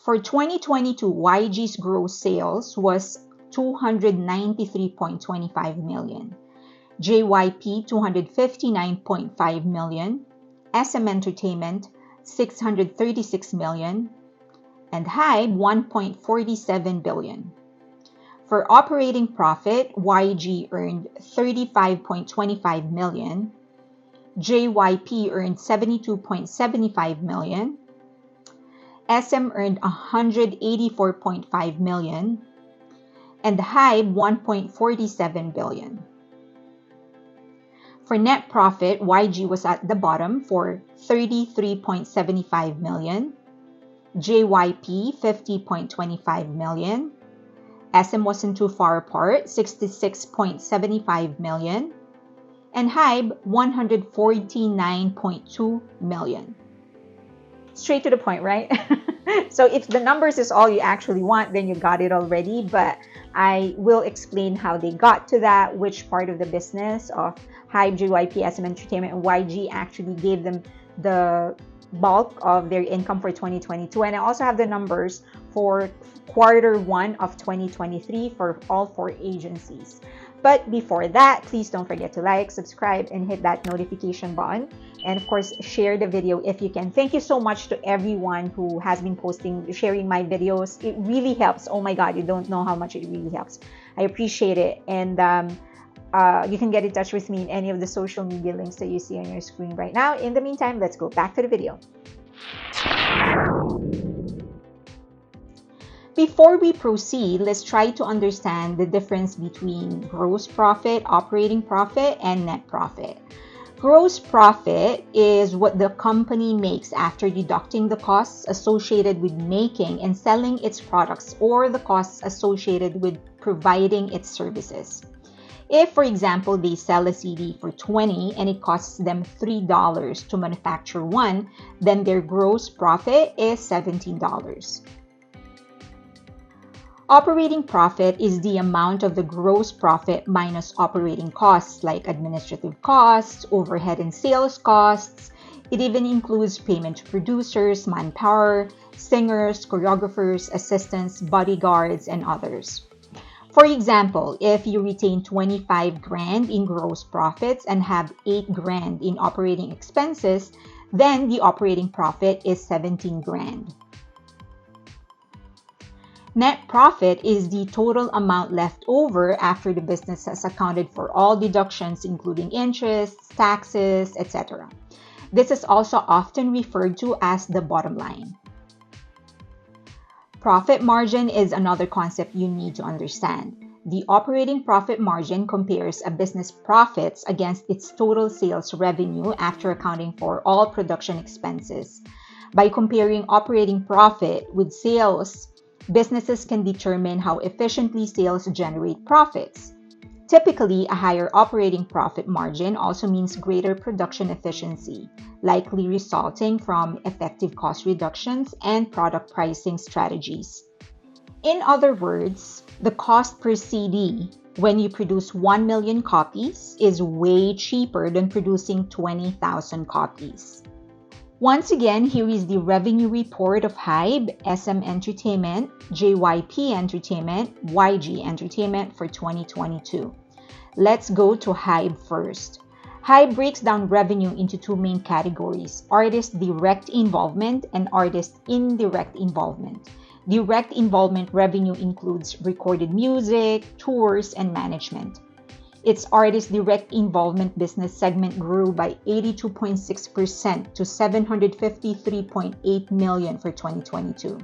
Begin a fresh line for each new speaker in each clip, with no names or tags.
For 2022, YG's gross sales was 293.25 million, JYP 259.5 million, SM Entertainment 636 million, and HYBE 1.47 billion. For operating profit, YG earned 35.25 million, JYP earned 72.75 million, SM earned 184.5 million, and HYBE 1.47 billion. For net profit, YG was at the bottom for 33.75 million, JYP 50.25 million, SM wasn't too far apart, 66.75 million, and HYBE 149.2 million. Straight to the point, right? So if the numbers is all you actually want, then you got it already, but I will explain how they got to that, which part of the business of HYBE, JYP, SM Entertainment, and YG actually gave them the bulk of their income for 2022. And I also have the numbers for Q1 of 2023 for all 4 agencies. But before that, please don't forget to like, subscribe, and hit that notification button. And of course, share the video if you can. Thank you so much to everyone who has been sharing my videos. It really helps. Oh my God, you don't know how much it really helps. I appreciate it. And you can get in touch with me in any of the social media links that you see on your screen right now. In the meantime, let's go back to the video. Before we proceed, let's try to understand the difference between gross profit, operating profit, and net profit. Gross profit is what the company makes after deducting the costs associated with making and selling its products or the costs associated with providing its services. If, for example, they sell a CD for $20 and it costs them $3 to manufacture one, then their gross profit is $17. Operating profit is the amount of the gross profit minus operating costs like administrative costs, overhead and sales costs. It even includes payment to producers, manpower, singers, choreographers, assistants, bodyguards, and others. For example, if you retain 25 grand in gross profits and have 8 grand in operating expenses, then the operating profit is 17 grand. Net profit is the total amount left over after the business has accounted for all deductions, including interests, taxes, etc. This is also often referred to as the bottom line. Profit margin is another concept you need to understand. The operating profit margin compares a business profits against its total sales revenue after accounting for all production expenses. By comparing operating profit with sales, businesses can determine how efficiently sales generate profits. Typically, a higher operating profit margin also means greater production efficiency, likely resulting from effective cost reductions and product pricing strategies. In other words, the cost per CD when you produce 1 million copies is way cheaper than producing 20,000 copies. Once again, here is the revenue report of HYBE, SM Entertainment, JYP Entertainment, YG Entertainment for 2022. Let's go to HYBE first. HYBE breaks down revenue into 2 main categories: artist direct involvement and artist indirect involvement. Direct involvement revenue includes recorded music, tours, and management. Its artist direct involvement business segment grew by 82.6% to 753.8 million for 2022.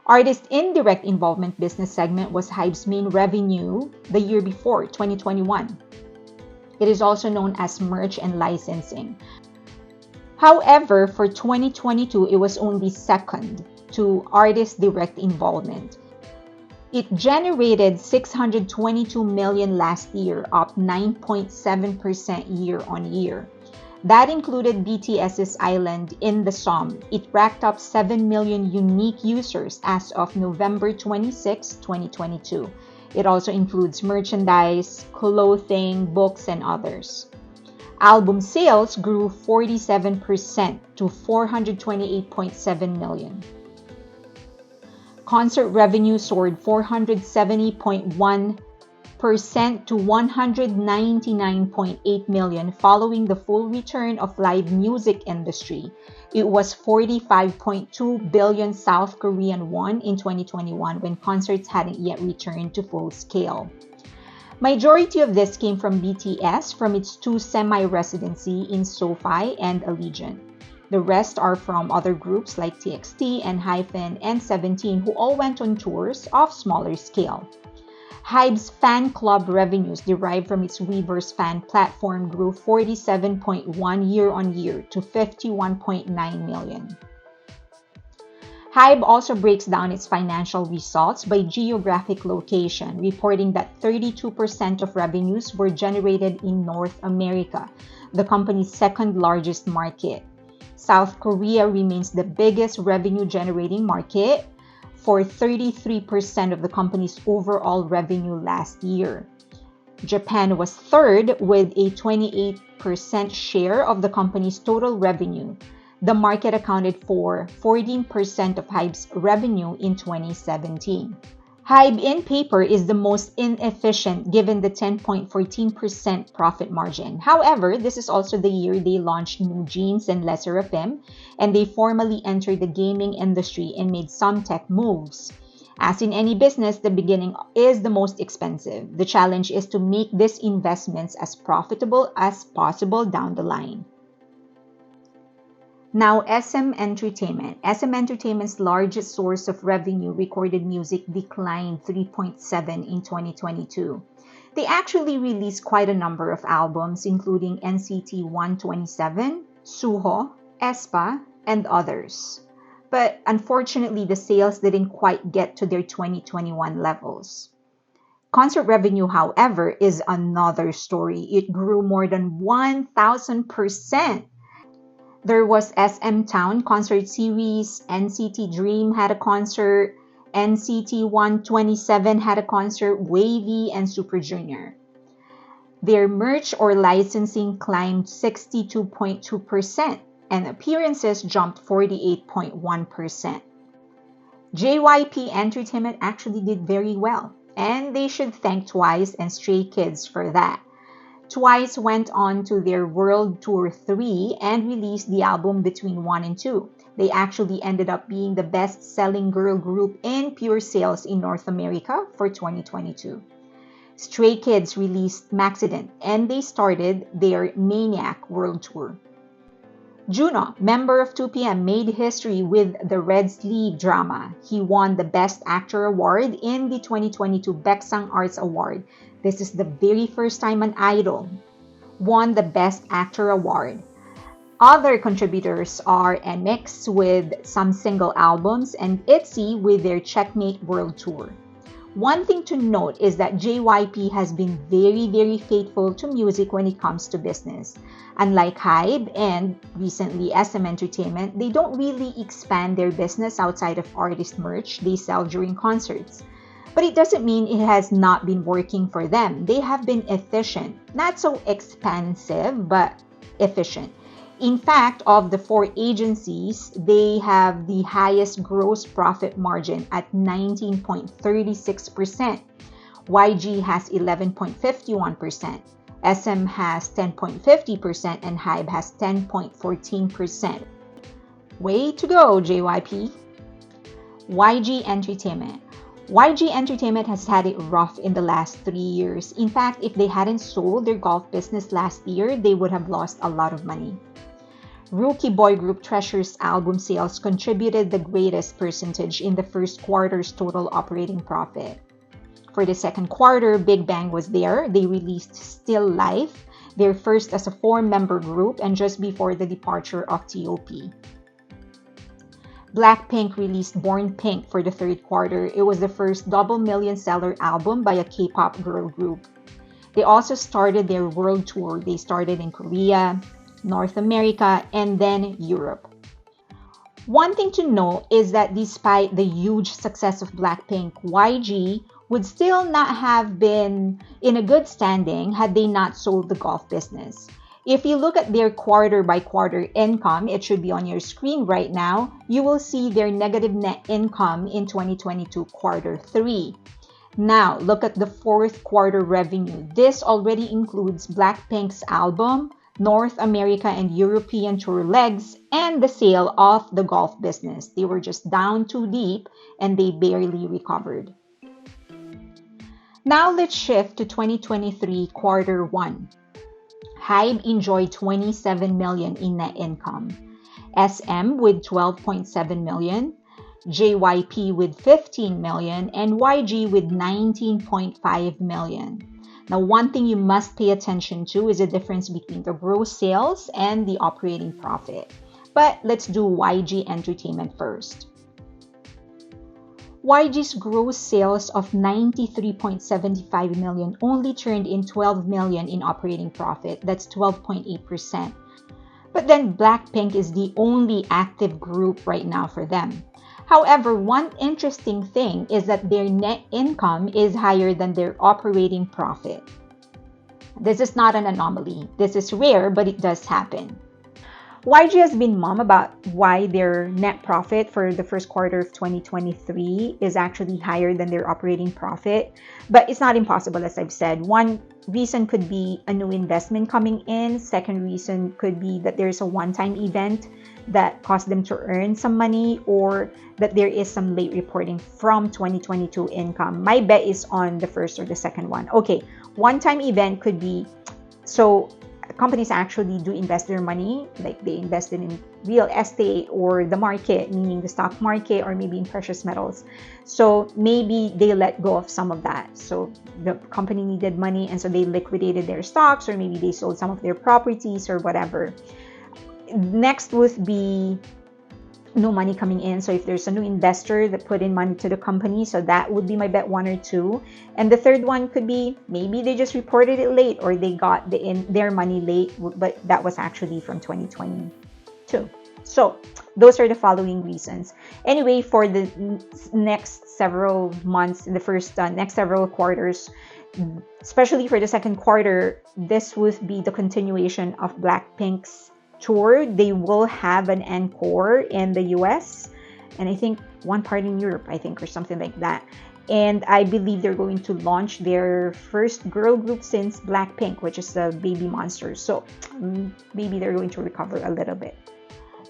Artist indirect involvement business segment was HYBE's main revenue the year before, 2021. It is also known as merch and licensing. However, for 2022, it was only second to artist direct involvement. It generated 622 million last year, up 9.7% year on year. That included BTS's Island in the sum. It racked up 7 million unique users as of November 26, 2022. It also includes merchandise, clothing, books, and others. Album sales grew 47% to 428.7 million. Concert revenue soared 470.1% to 199.8 million following the full return of live music industry. It was 45.2 billion South Korean won in 2021 when concerts hadn't yet returned to full scale. Majority of this came from BTS from its two semi-residency in SoFi and Allegiant. The rest are from other groups like TXT and Hyphen and 17 who all went on tours of smaller scale. HYBE's fan club revenues derived from its Weverse fan platform grew 47.1% year-on-year to 51.9 million. HYBE also breaks down its financial results by geographic location, reporting that 32% of revenues were generated in North America, the company's second largest market. South Korea remains the biggest revenue-generating market for 33% of the company's overall revenue last year. Japan was third with a 28% share of the company's total revenue. The market accounted for 14% of HYBE's revenue in 2017. HYBE in paper is the most inefficient given the 10.14% profit margin. However, this is also the year they launched New Jeans and Les Seraphim, and they formally entered the gaming industry and made some tech moves. As in any business, the beginning is the most expensive. The challenge is to make these investments as profitable as possible down the line. Now, SM Entertainment. SM Entertainment's largest source of revenue, recorded music, declined 3.7% in 2022. They actually released quite a number of albums, including NCT 127, Suho, aespa, and others. But unfortunately, the sales didn't quite get to their 2021 levels. Concert revenue, however, is another story. It grew more than 1,000%. There was SM Town concert series, NCT Dream had a concert, NCT 127 had a concert, Wavy, and Super Junior. Their merch or licensing climbed 62.2%, and appearances jumped 48.1%. JYP Entertainment actually did very well, and they should thank TWICE and Stray Kids for that. TWICE went on to their World Tour 3 and released the album Between 1 and 2. They actually ended up being the best-selling girl group in pure sales in North America for 2022. Stray Kids released Maxident, and they started their Maniac World Tour. Juno, member of 2PM, made history with the Red Sleeve drama. He won the Best Actor award in the 2022 Baeksang Arts Award. This is the very first time an idol won the Best Actor award. Other contributors are NMIXX with some single albums and ITZY with their Checkmate World Tour. One thing to note is that JYP has been very faithful to music when it comes to business. Unlike HYBE and recently SM Entertainment, they don't really expand their business outside of artist merch they sell during concerts. But it doesn't mean it has not been working for them. They have been efficient, not so expansive, but efficient. In fact, of the 4 agencies, they have the highest gross profit margin at 19.36%. YG has 11.51%. SM has 10.50% and HYBE has 10.14%. Way to go, JYP! YG Entertainment. YG Entertainment has had it rough in the last 3 years. In fact, if they hadn't sold their golf business last year, they would have lost a lot of money. Rookie boy group Treasure's album sales contributed the greatest percentage in the first quarter's total operating profit. For the second quarter, Big Bang was there. They released Still Life, their first as a 4-member group, and just before the departure of T.O.P. Blackpink released Born Pink for the third quarter. It was the first double million seller album by a K-pop girl group. They also started their world tour. They started in Korea, North America, and then Europe. One thing to note is that despite the huge success of Blackpink, YG would still not have been in a good standing had they not sold the golf business. If you look at their quarter by quarter income, it should be on your screen right now, you will see their negative net income in 2022 quarter 3. Now, look at the fourth quarter revenue. This already includes Blackpink's album, North America and European tour legs, and the sale of the golf business. They were just down too deep and they barely recovered. Now let's shift to 2023 quarter 1. HYBE enjoyed 27 million in net income, SM with 12.7 million, JYP with 15 million, and YG with 19.5 million. Now, one thing you must pay attention to is the difference between the gross sales and the operating profit. But let's do YG Entertainment first. YG's gross sales of 93.75 million only turned in 12 million in operating profit. That's 12.8%. But then Blackpink is the only active group right now for them. However, one interesting thing is that their net income is higher than their operating profit. This is not an anomaly. This is rare, but it does happen. YG has been mum about why their net profit for the first quarter of 2023 is actually higher than their operating profit. But it's not impossible, as I've said. One reason could be a new investment coming in. Second reason could be that there's a one-time event that caused them to earn some money, or that there is some late reporting from 2022 income. My bet is on the first or the second one. Okay, one-time event could be, so companies actually do invest their money, like they invested in real estate or the market, meaning the stock market, or maybe in precious metals. So maybe they let go of some of that. So the company needed money and so they liquidated their stocks, or maybe they sold some of their properties or whatever. Next would be no money coming in. So if there's a new investor that put in money to the company, so that would be my bet, 1 or 2. And the third one could be maybe they just reported it late, or they got their money late, but that was actually from 2022. So those are the following reasons. Anyway, for the next several months, in the first next several quarters, especially for the second quarter, this would be the continuation of Blackpink's tour. They will have an encore in the US, and I think one part in Europe, I think, or something like that. And I believe they're going to launch their first girl group since Blackpink, which is the Baby Monsters. So maybe they're going to recover a little bit.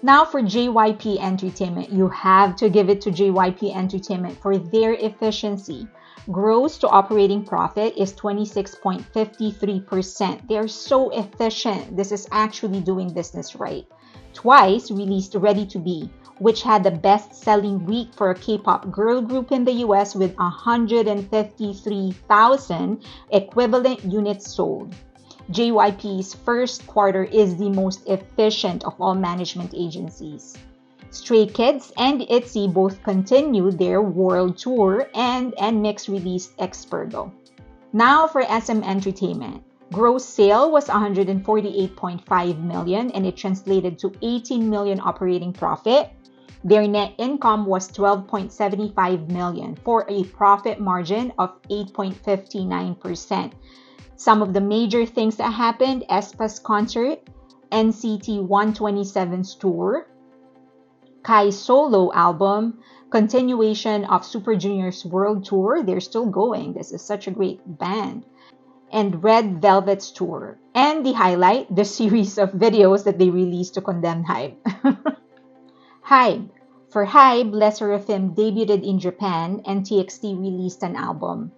Now for JYP Entertainment, you have to give it to JYP Entertainment for their efficiency. Gross to operating profit is 26.53%. They're so efficient. This is actually doing business right. Twice released Ready to Be, which had the best-selling week for a K-pop girl group in the US with 153,000 equivalent units sold. JYP's first quarter is the most efficient of all management agencies. Stray Kids and ITZY both continue their world tour and NMIXX released Expergo. Now for SM Entertainment. Gross sale was 148.5 million and it translated to 18 million operating profit. Their net income was 12.75 million for a profit margin of 8.59%. Some of the major things that happened: aespa's concert, NCT 127's tour, Kai's solo album, continuation of Super Junior's world tour. They're still going. This is such a great band. And Red Velvet's tour. And the highlight, the series of videos that they released to condemn HYBE. HYBE. For HYBE, Les Seraphim debuted in Japan and TXT released an album.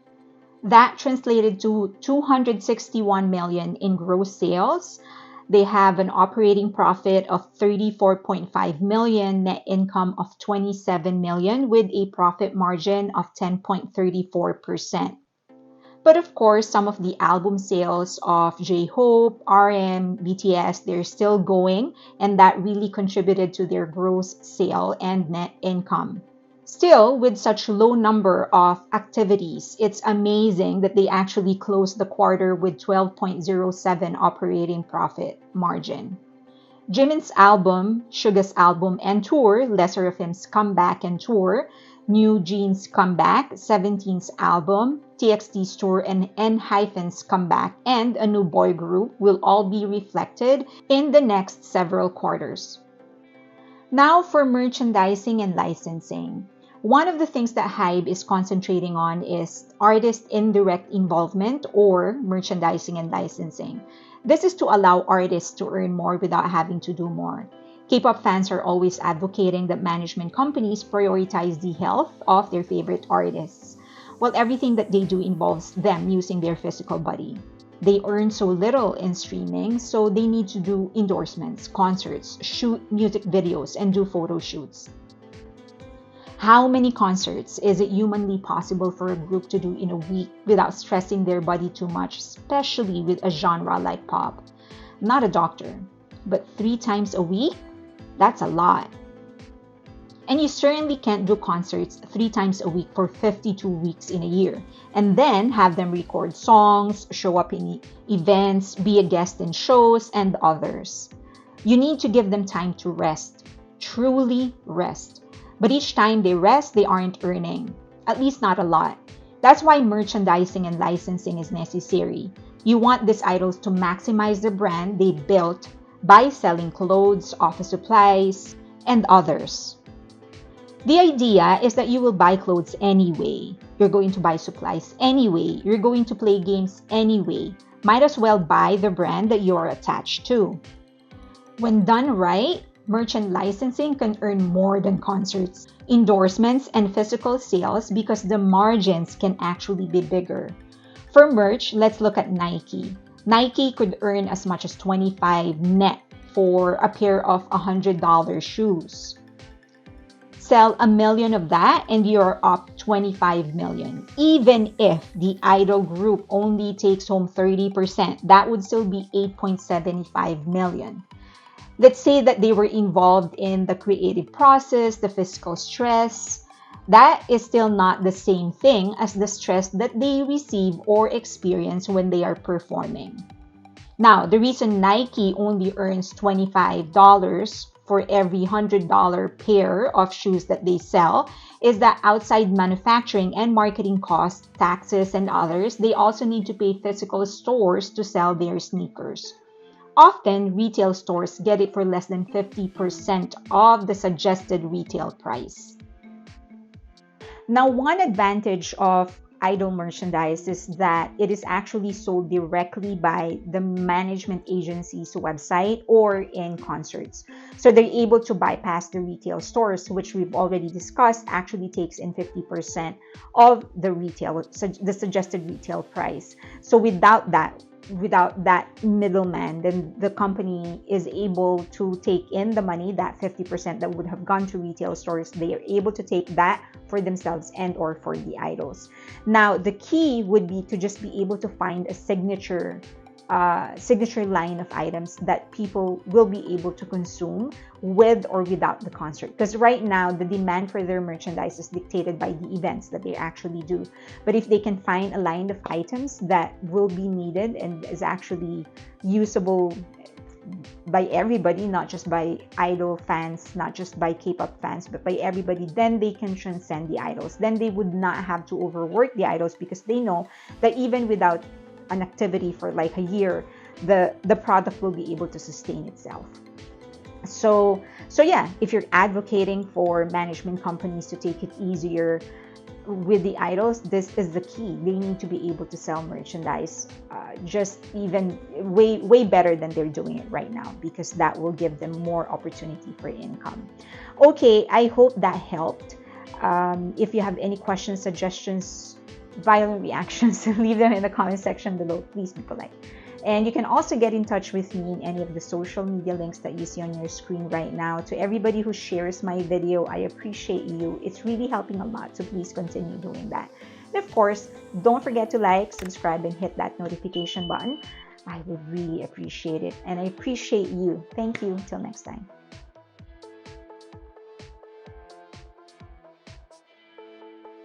That translated to 261 million in gross sales. They have an operating profit of 34.5 million, net income of 27 million with a profit margin of 10.34%. But of course, some of the album sales of J-Hope, RM, BTS, they're still going, and that really contributed to their gross sale and net income. Still, with such low number of activities, it's amazing that they actually closed the quarter with 12.07 operating profit margin. Jimin's album, Suga's album and tour, Lesser of Him's comeback and tour, New Jeans comeback, 17's album, TXT's tour, and ENHYPEN's comeback, and a new boy group will all be reflected in the next several quarters. Now for merchandising and licensing. One of the things that HYBE is concentrating on is artist indirect involvement or merchandising and licensing. This is to allow artists to earn more without having to do more. K-pop fans are always advocating that management companies prioritize the health of their favorite artists, while everything that they do involves them using their physical body. They earn so little in streaming, so they need to do endorsements, concerts, shoot music videos, and do photo shoots. How many concerts is it humanly possible for a group to do in a week without stressing their body too much, especially with a genre like pop? Not a doctor, but 3 times a week? That's a lot. And you certainly can't do concerts 3 times a week for 52 weeks in a year, and then have them record songs, show up in events, be a guest in shows, and others. You need to give them time to rest, truly rest. But each time they rest, they aren't earning, at least not a lot. That's why merchandising and licensing is necessary. You want these idols to maximize the brand they built by selling clothes, office supplies, and others. The idea is that you will buy clothes anyway. You're going to buy supplies anyway. You're going to play games anyway. Might as well buy the brand that you're attached to. When done right, merchant licensing can earn more than concerts, endorsements, and physical sales because the margins can actually be bigger. For merch, let's look at Nike. Nike could earn as much as $25 net for a pair of $100 shoes. Sell 1 million of that and you're up 25 million. Even if the idol group only takes home 30%, that would still be 8.75 million. Let's say that they were involved in the creative process, the physical stress. That is still not the same thing as the stress that they receive or experience when they are performing. Now, the reason Nike only earns $25 for every $100 pair of shoes that they sell is that outside manufacturing and marketing costs, taxes, and others, they also need to pay physical stores to sell their sneakers. Often, retail stores get it for less than 50% of the suggested retail price. Now, one advantage of idol merchandise is that it is actually sold directly by the management agency's website or in concerts. So they're able to bypass the retail stores, which we've already discussed actually takes in 50% of the suggested retail price. So without that middleman, then the company is able to take in the money, that 50% that would have gone to retail stores. They are able to take that for themselves and or for the idols. Now, the key would be to just be able to find a signature line of items that people will be able to consume with or without the concert. Because right now, the demand for their merchandise is dictated by the events that they actually do. But if they can find a line of items that will be needed and is actually usable by everybody, not just by idol fans, not just by K-pop fans, but by everybody, then they can transcend the idols. Then they would not have to overwork the idols because they know that even without an activity for like a year, the product will be able to sustain itself. So yeah, if you're advocating for management companies to take it easier with the idols, this is the key. They need to be able to sell merchandise just even way better than they're doing it right now, because that will give them more opportunity for income. Okay, I hope that helped. If you have any questions, suggestions, violent reactions, leave them in the comment section below. Please be polite. And you can also get in touch with me in any of the social media links that you see on your screen right now. To everybody who shares my video, I appreciate you. It's really helping a lot, so please continue doing that. And of course, don't forget to like, subscribe, and hit that notification button. I would really appreciate it, and I appreciate you. Thank you. Till next time.